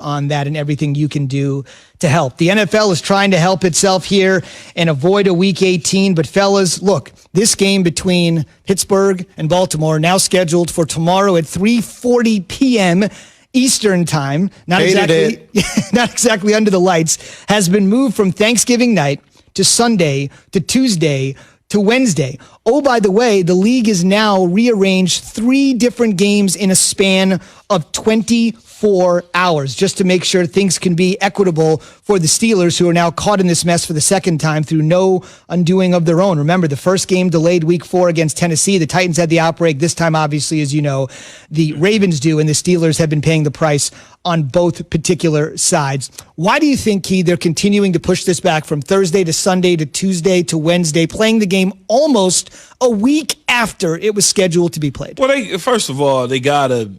on that and everything you can do to help. The NFL is trying to help itself here and avoid a Week 18. But fellas, look, this game between Pittsburgh and Baltimore now scheduled for tomorrow at 3:40 p.m. Eastern time, not exactly under the lights, has been moved from Thanksgiving night to Sunday to Tuesday to Wednesday. Oh, by the way, the league is now rearranged 3 different games in a span of 24 hours just to make sure things can be equitable for the Steelers, who are now caught in this mess for the second time through no undoing of their own. Remember, the first game delayed week 4 against Tennessee. The Titans had the outbreak. This time, obviously, as you know, the Ravens do, and the Steelers have been paying the price on both particular sides. Why do you think, Key, they're continuing to push this back from Thursday to Sunday to Tuesday to Wednesday, playing the game almost a week after it was scheduled to be played? Well, first of all, they got to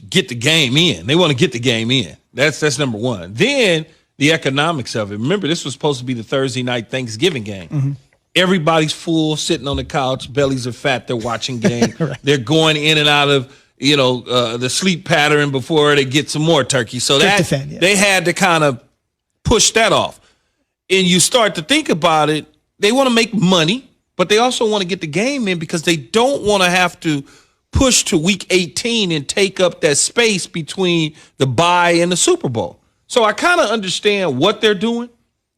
get the game in. They want to get the game in. That's number one. Then the economics of it. Remember, this was supposed to be the Thursday night Thanksgiving game. Mm-hmm. Everybody's full, sitting on the couch, bellies are fat, they're watching game. Right. They're going in and out of the sleep pattern before they get some more turkey. So they had to kind of push that off. And you start to think about it, they want to make money, but they also want to get the game in because they don't want to have to push to week 18 and take up that space between the bye and the Super Bowl. So I kind of understand what they're doing.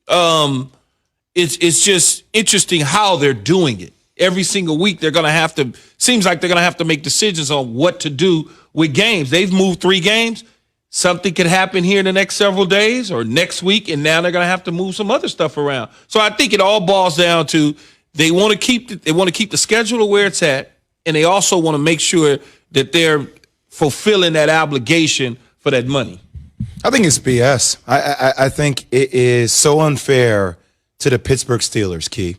It's just interesting how they're doing it. Every single week seems like they're going to have to make decisions on what to do with games. They've moved 3 games. Something could happen here in the next several days or next week, and now they're going to have to move some other stuff around. So I think it all boils down to they want to keep the schedule where it's at, and they also want to make sure that they're fulfilling that obligation for that money. I think it's BS. I think it is so unfair to the Pittsburgh Steelers, Key.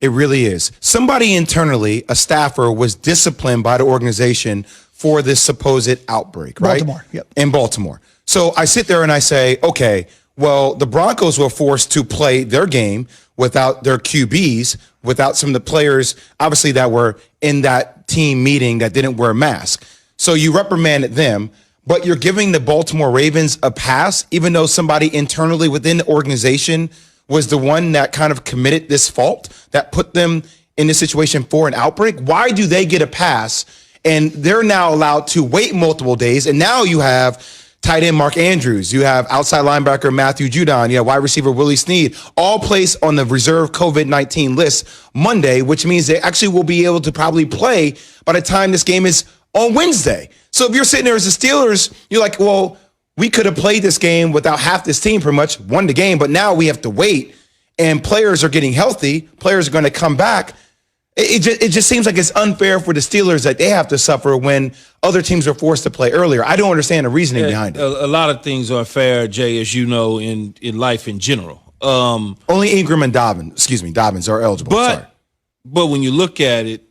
It really is. Somebody internally, a staffer, was disciplined by the organization for this supposed outbreak, right? Baltimore, yep. In Baltimore. So I sit there and I say, okay, well, the Broncos were forced to play their game without their QBs, without some of the players, obviously, that were in that team meeting that didn't wear a mask. So you reprimanded them, but you're giving the Baltimore Ravens a pass, even though somebody internally within the organization was the one that kind of committed this fault, that put them in this situation for an outbreak. Why do they get a pass and they're now allowed to wait multiple days? And now you have tight end Mark Andrews, you have outside linebacker Matthew Judon, you have wide receiver Willie Snead, all placed on the reserve COVID-19 list Monday, which means they actually will be able to probably play by the time this game is on Wednesday. So if you're sitting there as the Steelers, you're like, well, we could have played this game without half this team pretty much, won the game, but now we have to wait, and players are getting healthy, players are going to come back. It just seems like it's unfair for the Steelers that they have to suffer when other teams are forced to play earlier. I don't understand the reasoning behind it. A lot of things are fair, Jay, as you know, in life in general. Only Ingram and Dobbins are eligible. But when you look at it,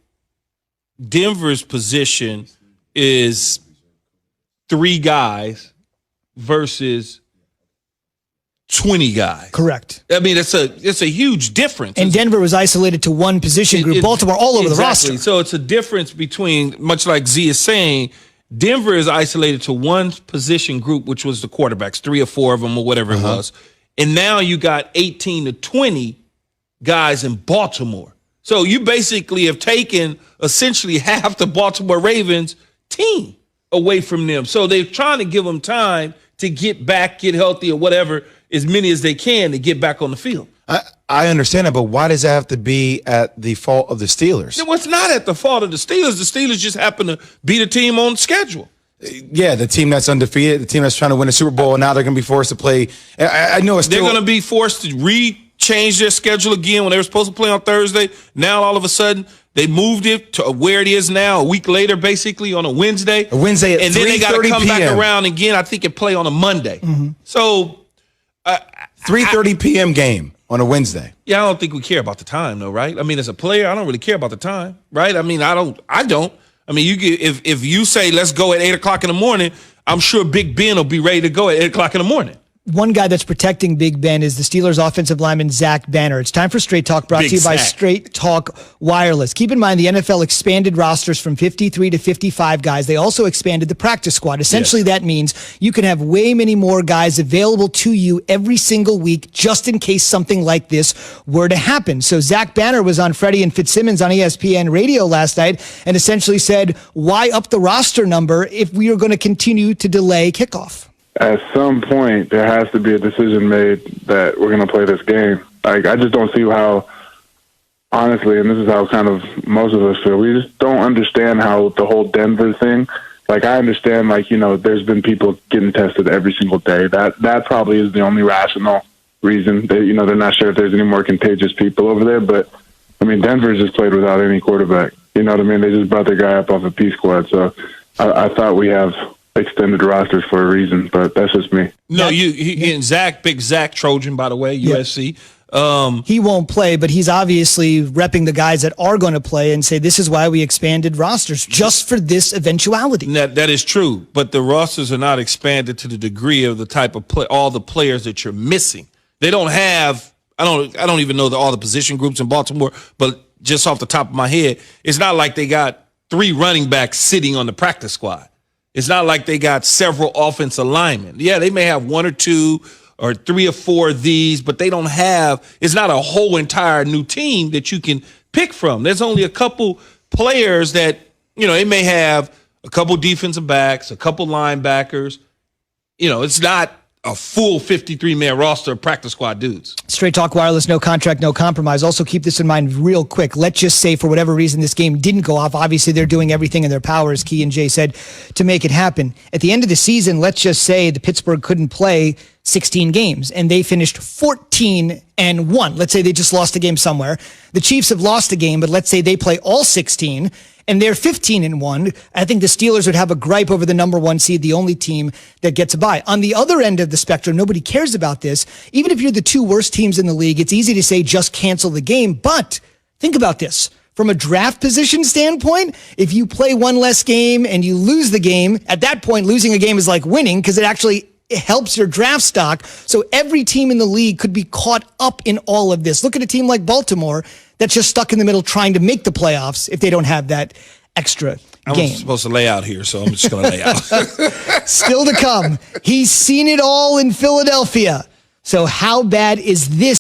Denver's position is 3 guys versus 20 guys. Correct. I mean, it's a huge difference. And Denver was isolated to one position group. Baltimore all over the roster. So it's a difference between, much like Z is saying, Denver is isolated to one position group, which was the quarterbacks, 3 or 4 of them or whatever it was. And now you got 18 to 20 guys in Baltimore. So you basically have taken essentially half the Baltimore Ravens team away from them. So they're trying to give them time to get back, get healthy or whatever, as many as they can to get back on the field. I understand that, but why does that have to be at the fault of the Steelers? No, it's not at the fault of the Steelers. The Steelers just happen to beat a team on schedule. Yeah, the team that's undefeated, the team that's trying to win a Super Bowl, and now they're going to be forced to play. I know it's they're going to be forced to change their schedule again when they were supposed to play on Thursday. Now, all of a sudden, they moved it to where it is now, a week later, basically, on a Wednesday. A Wednesday at 3:30 p.m. And then they got to come back around again, I think, and play on a Monday. Mm-hmm. So 3:30 p.m. game on a Wednesday. Yeah, I don't think we care about the time, though, right? I mean, as a player, I don't really care about the time, right? I mean, I don't. I mean, if you say, let's go at 8 o'clock in the morning, I'm sure Big Ben will be ready to go at 8 o'clock in the morning. one guy that's protecting Big Ben is the Steelers offensive lineman, Zach Banner. It's time for Straight Talk, brought Big to you by Zach. Straight Talk Wireless. Keep in mind, the NFL expanded rosters from 53 to 55 guys. They also expanded the practice squad. Essentially, that means you can have way many more guys available to you every single week, just in case something like this were to happen. So Zach Banner was on Freddie and Fitzsimmons on ESPN radio last night and essentially said, why up the roster number if we are going to continue to delay kickoff? At some point, there has to be a decision made that we're going to play this game. Like, I just don't see how, honestly, and this is how kind of most of us feel, we just don't understand how the whole Denver thing, like, I understand, like, you know, there's been people getting tested every single day. That probably is the only rational reason. That, you know, they're not sure if there's any more contagious people over there. But, I mean, Denver's just played without any quarterback. You know what I mean? They just brought their guy up off a P squad. So I thought we have extended rosters for a reason, but that's just me. No, and Zach, big Zach Trojan, by the way, USC. He won't play, but he's obviously repping the guys that are going to play and say this is why we expanded rosters, just for this eventuality. That is true, but the rosters are not expanded to the degree of the type of all the players that you're missing. They don't have. I don't even know all the position groups in Baltimore, but just off the top of my head, it's not like they got 3 running backs sitting on the practice squad. It's not like they got several offensive linemen. Yeah, they may have 1 or 2 or 3 or 4 of these, but they don't have, it's not a whole entire new team that you can pick from. There's only a couple players that, you know, they may have a couple defensive backs, a couple linebackers. You know, it's not a full 53-man roster of practice squad dudes. Straight Talk Wireless, no contract, no compromise. Also keep this in mind real quick. Let's just say for whatever reason this game didn't go off. Obviously, they're doing everything in their power, as Key and Jay said, to make it happen. At the end of the season, let's just say the Pittsburgh couldn't play 16 games and they finished 14-1. Let's say they just lost a game somewhere. The Chiefs have lost a game, but let's say they play all 16 and they're 15-1. I think the Steelers would have a gripe over the number 1 seed, the only team that gets a bye. On the other end of the spectrum, nobody cares about this. Even if you're the 2 worst teams in the league, it's easy to say just cancel the game. But think about this. From a draft position standpoint, if you play 1 less game and you lose the game, at that point, losing a game is like winning because it helps your draft stock. So every team in the league could be caught up in all of this. Look at a team like Baltimore that's just stuck in the middle trying to make the playoffs if they don't have that extra game. I'm supposed to lay out here, so I'm just going to lay out. Still to come. He's seen it all in Philadelphia. So how bad is this